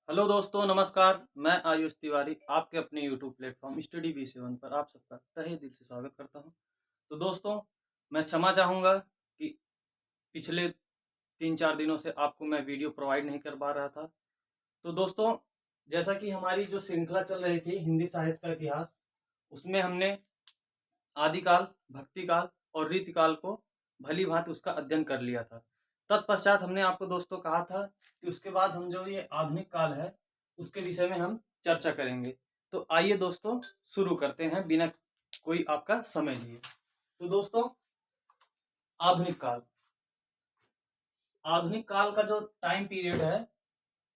Hello दोस्तों, नमस्कार। मैं आयुष तिवारी आपके अपने यूट्यूब प्लेटफॉर्म स्टडी B7 पर आप सबका तहे दिल से स्वागत करता हूं। तो दोस्तों, मैं क्षमा चाहूँगा कि पिछले 3-4 दिनों से आपको मैं वीडियो प्रोवाइड नहीं कर पा रहा था। तो दोस्तों, जैसा कि हमारी जो श्रृंखला चल रही थी हिंदी साहित्य का इतिहास, उसमें हमने आदिकाल, भक्तिकाल और रीतिकाल को भली भांति उसका अध्ययन कर लिया था। तत्पश्चात हमने आपको दोस्तों कहा था कि उसके बाद हम जो ये आधुनिक काल है उसके विषय में हम चर्चा करेंगे। तो आइए दोस्तों, शुरू करते हैं बिना कोई आपका समय लिए। तो दोस्तों, आधुनिक काल आधुनिक काल का जो टाइम पीरियड है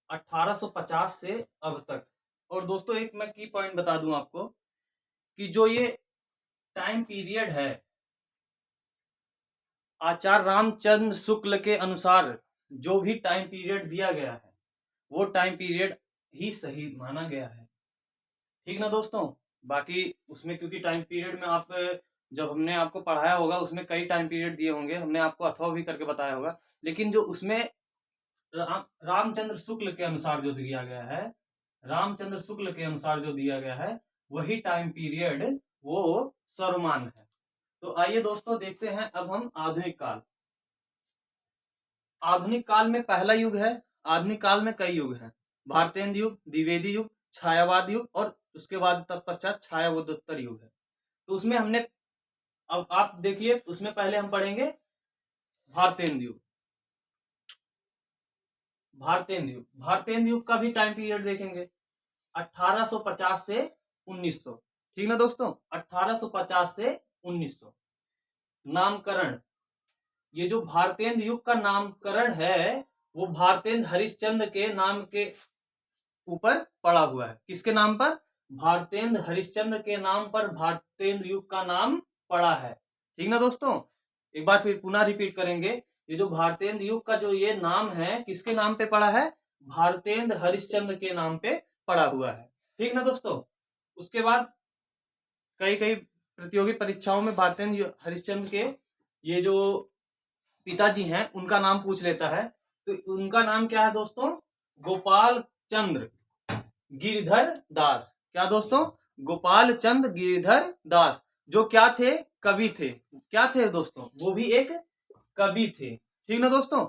1850 से अब तक। और दोस्तों, एक मैं की पॉइंट बता दूं आपको कि जो ये टाइम पीरियड है, आचार्य रामचंद्र शुक्ल के अनुसार जो भी टाइम पीरियड दिया गया है वो टाइम पीरियड ही सही माना गया है। ठीक ना दोस्तों। बाकी उसमें क्योंकि टाइम पीरियड में आप जब हमने आपको पढ़ाया होगा उसमें कई टाइम पीरियड दिए होंगे, हमने आपको अथवा भी करके बताया होगा, लेकिन जो उसमें रामचंद्र शुक्ल के अनुसार जो दिया गया है, रामचंद्र शुक्ल के अनुसार जो दिया गया है वही टाइम पीरियड वो सर्वमान्य है। तो आइए दोस्तों, देखते हैं अब हम आधुनिक काल। आधुनिक काल में पहला युग है। आधुनिक काल में कई युग हैं। भारतेंद्र युग, द्विवेदी युग, छायावाद युग और उसके बाद तत्पश्चात छायावोत्तर युग है। तो उसमें हमने, अब आप देखिए, उसमें पहले हम पढ़ेंगे भारतेंद्र युग। भारतेंद्र युग का भी टाइम पीरियड देखेंगे 1850 से 1900। ठीक ना दोस्तों, 1850 से 1900। नामकरण, ये जो भारतेंद्र युग का नामकरण है वो भारतेंद्र हरिश्चंद्र के नाम के ऊपर पड़ा हुआ है। किसके नाम पर? भारतेंद्र हरिश्चंद्र के नाम पर भारतेंद्र युग का नाम पड़ा है। ठीक ना दोस्तों, एक बार फिर पुनः रिपीट करेंगे। ये जो भारतेंद्र युग का जो ये नाम है किसके नाम पे पड़ा है? भारतेंद्र हरिश्चंद्र के नाम पे पड़ा हुआ है। ठीक ना दोस्तों। उसके बाद कई कई प्रतियोगी परीक्षाओं में भारतेंद्र हरिश्चंद्र के ये जो पिताजी हैं उनका नाम पूछ लेता है। तो उनका नाम क्या है दोस्तों? गोपाल चंद्र गिरिधर दास। क्या दोस्तों? गोपाल चंद गिरिधर दास, जो क्या थे? कवि थे। क्या थे दोस्तों? वो भी एक कवि थे। ठीक ना दोस्तों।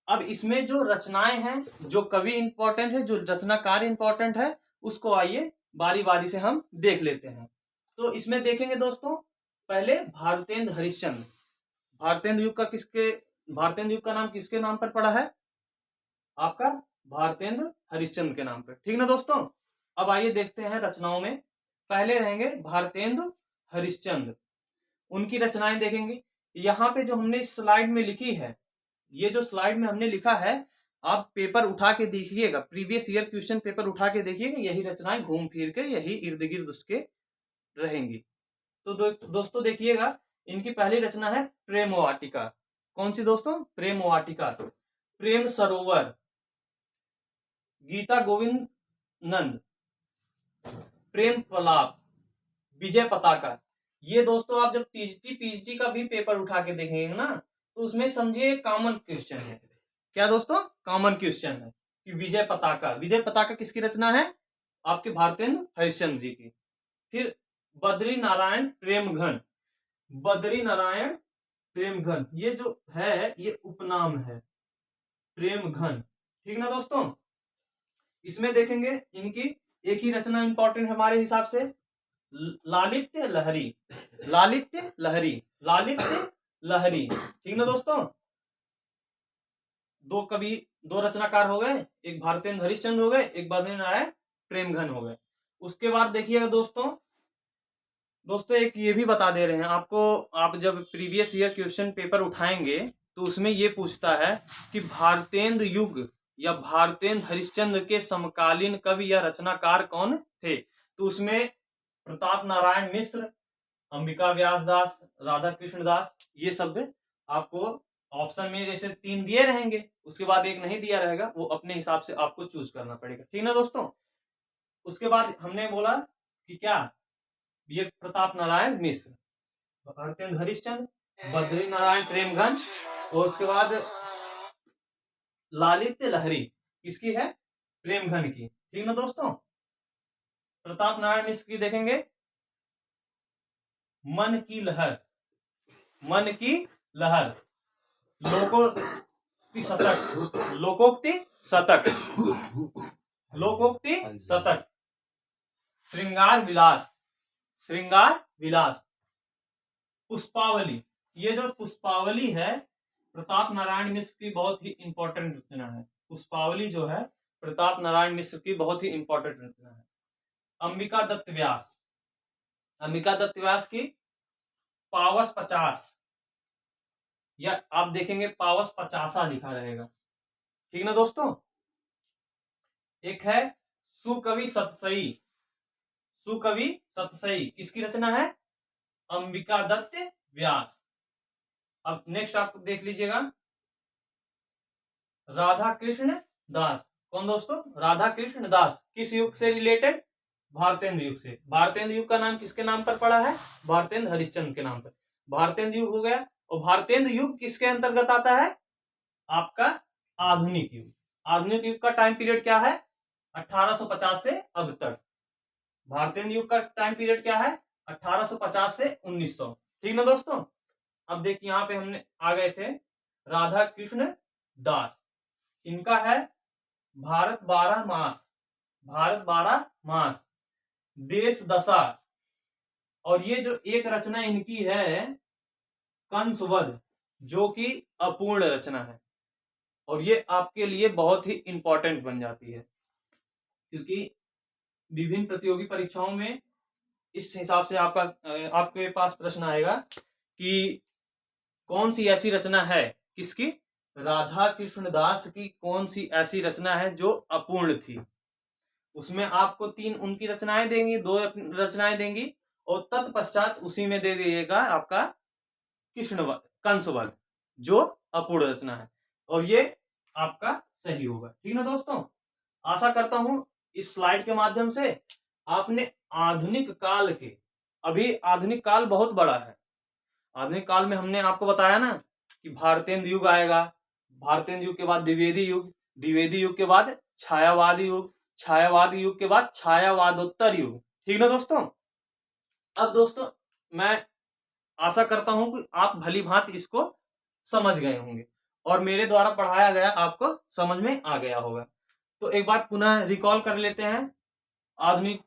अब इसमें जो रचनाएं हैं, जो कवि इंपॉर्टेंट है, जो रचनाकार इंपॉर्टेंट है, उसको आइए बारी बारी से हम देख लेते हैं। तो इसमें देखेंगे दोस्तों, पहले भारतेंद्र हरिश्चंद्र। भारतेंद्र युग का नाम किसके नाम पर पड़ा है? आपका भारतेंद्र हरिश्चंद्र के नाम पर। ठीक ना दोस्तों। अब आइए देखते हैं रचनाओं में। पहले रहेंगे भारतेंद्र हरिश्चंद्र, उनकी रचनाएं देखेंगे। यहाँ पे जो हमने इस स्लाइड में लिखी है, ये जो स्लाइड में हमने लिखा है, आप पेपर उठा के देखिएगा, प्रीवियस ईयर क्वेश्चन पेपर उठा के देखिएगा, यही रचनाएं घूम फिर के यही इर्द गिर्द उसके रहेंगी। तो दोस्तों देखिएगा, इनकी पहली रचना है प्रेम वाटिका। कौन सी दोस्तों? प्रेम वाटिका। प्रेम सरोवर, गीता गोविंद नंद, प्रेम प्रलाप, विजय पताका। ये दोस्तों आप जब टीजीटी पीएचडी का भी पेपर उठा के देखेंगे ना, तो उसमें समझिए कॉमन क्वेश्चन है। क्या दोस्तों? कॉमन क्वेश्चन है कि विजय पताका। विजय पताका किसकी रचना है? आपके भारतेंद्र हरिश्चंद्र जी की। फिर बद्री नारायण प्रेम घन, बद्री नारायण प्रेम घन, ये जो है ये उपनाम है, प्रेम घन। ठीक ना दोस्तों। इसमें देखेंगे इनकी एक ही रचना इंपॉर्टेंट है हमारे हिसाब से, लालित्य लहरी। लालित्य लहरी, लालित्य लहरी। ठीक ना दोस्तों। दो कवि, दो रचनाकार हो गए, एक भारतेंद्र हरिश्चंद्र हो गए, एक बद्री नारायण प्रेमघन हो गए। उसके बाद देखिएगा दोस्तों, एक ये भी बता दे रहे हैं आपको, आप जब प्रीवियस ईयर क्वेश्चन पेपर उठाएंगे तो उसमें ये पूछता है कि भारतेंद्र युग या भारतेंद्र हरिश्चंद्र के समकालीन कवि या रचनाकार कौन थे? तो उसमें प्रताप नारायण मिश्र, अंबिका व्यास दास, राधा कृष्ण दास, ये सब आपको ऑप्शन में जैसे 3 दिए रहेंगे, उसके बाद एक नहीं दिया रहेगा, वो अपने हिसाब से आपको चूज करना पड़ेगा। ठीक ना दोस्तों। उसके बाद हमने बोला कि क्या, ये प्रताप नारायण मिश्र, भारतेंद्र हरिश्चंद्र, बद्री नारायण प्रेमघन, और उसके बाद लालित्य लहरी किसकी है? प्रेमघन की, ठीक ना दोस्तों। प्रताप नारायण मिश्र की देखेंगे मन की लहर, मन की लहर, लोकोक्ति शतक, लोकोक्ति शतक, लोकोक्ति शतक, श्रृंगार विलास, श्रृंगार विलास, पुष्पावली। ये जो पुष्पावली है प्रताप नारायण मिश्र की बहुत ही इंपॉर्टेंट रचना है। पुष्पावली जो है प्रताप नारायण मिश्र की बहुत ही इंपॉर्टेंट रचना है। अंबिका दत्त व्यास, अंबिका दत्त व्यास की पावस 50, या आप देखेंगे पावस 50 लिखा रहेगा, ठीक ना दोस्तों। एक है सुकवि सतसई, सुकवि सतसई किसकी रचना है? अंबिका दत्त व्यास। अब नेक्स्ट आप देख लीजिएगा राधा कृष्ण दास। कौन दोस्तों? राधा कृष्ण दास। किस युग से रिलेटेड? भारतेंदु युग से। भारतेंदु युग का नाम किसके नाम पर पड़ा है? भारतेंदु हरिश्चंद्र के नाम पर। भारतेंदु युग हो गया। और भारतेंदु युग किसके अंतर्गत आता है? आपका आधुनिक युग। आधुनिक युग का टाइम पीरियड क्या है? 1850 से अब तक। भारतेंदु युग का टाइम पीरियड क्या है? 1850 से 1900, ठीक ना दोस्तों। अब देखिए यहाँ पे हमने आ गए थे राधा कृष्ण दास। इनका है भारत 12 मास, भारत 12 मास, देश दशा, और ये जो एक रचना इनकी है कंसवध, जो कि अपूर्ण रचना है, और ये आपके लिए बहुत ही इंपॉर्टेंट बन जाती है, क्योंकि विभिन्न प्रतियोगी परीक्षाओं में इस हिसाब से आपके पास प्रश्न आएगा कि कौन सी ऐसी रचना है, किसकी? राधा कृष्ण दास की कौन सी ऐसी रचना है जो अपूर्ण थी। उसमें आपको 3 उनकी रचनाएं देंगी, 2 रचनाएं देंगी, और तत्पश्चात उसी में दे दिएगा आपका कृष्णवध, कंसवध, जो अपूर्ण रचना है, और ये आपका सही होगा, ठीक ना दोस्तों। आशा करता हूं इस स्लाइड के माध्यम से आपने आधुनिक काल के, अभी आधुनिक काल बहुत बड़ा है। आधुनिक काल में हमने आपको बताया ना कि भारतेंदु युग आएगा, भारतेंदु युग के बाद द्विवेदी युग, द्विवेदी युग के बाद छायावादी युग, छायावादी युग के बाद छायावादोत्तर युग, ठीक ना दोस्तों। अब दोस्तों मैं आशा करता हूं कि आप भली भांति इसको समझ गए होंगे और मेरे द्वारा पढ़ाया गया आपको समझ में आ गया होगा। तो एक बार पुनः रिकॉल कर लेते हैं। आधुनिक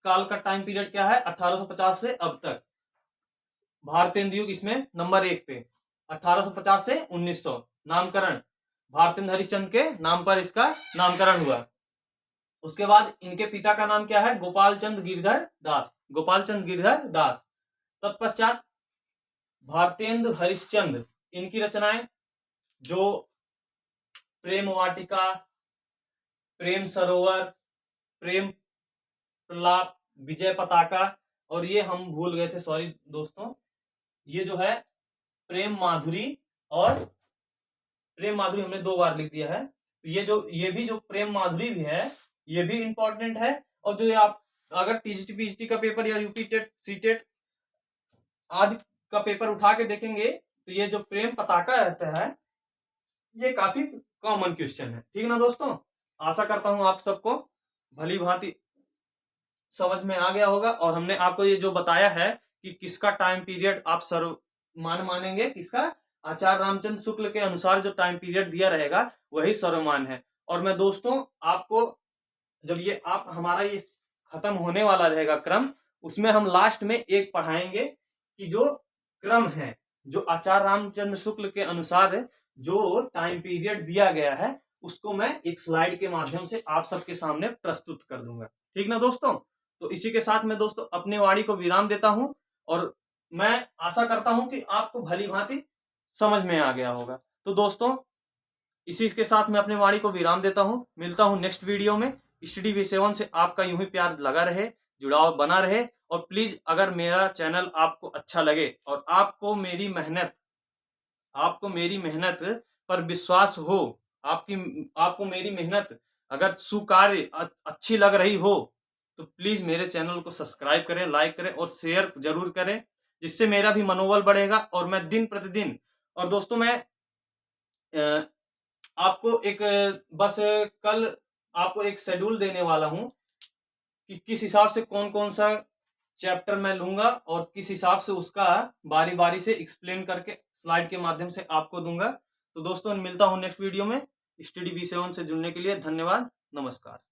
काल का टाइम पीरियड क्या है? 1850 से अब तक। भारतेंदु युग इसमें नंबर 1 पे, 1850 से 1900। नामकरण भारतेंदु हरिश्चंद्र के नाम पर इसका नामकरण हुआ। उसके बाद इनके पिता का नाम क्या है? गोपाल चंद गिरधर दास, गोपाल चंद गिरधर दास। तत्पश्चात भारतेंदु हरिश्चंद्र, इनकी रचनाएं जो प्रेम वाटिका, प्रेम सरोवर, प्रेम प्रलाप, विजय पताका, और ये हम भूल गए थे, सॉरी दोस्तों, ये जो है प्रेम माधुरी, और प्रेम माधुरी हमने 2 बार लिख दिया है। तो ये भी जो प्रेम माधुरी भी है ये भी इंपॉर्टेंट है। और जो आप अगर टीजीटी पीजीटी का पेपर या यूपी टेट सीटेट आदि का पेपर उठा के देखेंगे तो ये जो प्रेम पताका रहता है ये काफी कॉमन क्वेश्चन है, ठीक ना दोस्तों। आशा करता हूं आप सबको भली भांति समझ में आ गया होगा, और हमने आपको ये जो बताया है कि किसका टाइम पीरियड आप सर्वमान मानेंगे, किसका? आचार्य रामचंद्र शुक्ल के अनुसार जो टाइम पीरियड दिया रहेगा वही सर्वमान है। और मैं दोस्तों आपको जब ये आप हमारा ये खत्म होने वाला रहेगा क्रम, उसमें हम लास्ट में एक पढ़ाएंगे कि जो क्रम है, जो आचार्य रामचंद्र शुक्ल के अनुसार जो टाइम पीरियड दिया गया है उसको मैं एक स्लाइड के माध्यम से आप सबके सामने प्रस्तुत कर दूंगा, ठीक ना दोस्तों। तो इसी के साथ मैं दोस्तों अपने वाणी को विराम देता हूं, और मैं आशा करता हूं कि आपको भली भांति समझ में आ गया होगा। तो दोस्तों इसी के साथ मैं अपने वाणी को विराम देता हूं, मिलता हूं नेक्स्ट वीडियो में। स्टडी V7 से आपका यूं ही प्यार लगा रहे, जुड़ाव बना रहे, और प्लीज अगर मेरा चैनल आपको अच्छा लगे और आपको मेरी मेहनत पर विश्वास हो, आपको मेरी मेहनत अगर सुकार्य अच्छी लग रही हो तो प्लीज मेरे चैनल को सब्सक्राइब करें, लाइक करें और शेयर जरूर करें, जिससे मेरा भी मनोबल बढ़ेगा और मैं दिन प्रतिदिन। और दोस्तों मैं आपको एक बस कल आपको एक शेड्यूल देने वाला हूं कि किस हिसाब से कौन कौन सा चैप्टर मैं लूंगा और किस हिसाब से उसका बारी बारी से एक्सप्लेन करके स्लाइड के माध्यम से आपको दूंगा। तो दोस्तों मिलता हूं नेक्स्ट वीडियो में। स्टडी B7 से जुड़ने के लिए धन्यवाद। नमस्कार।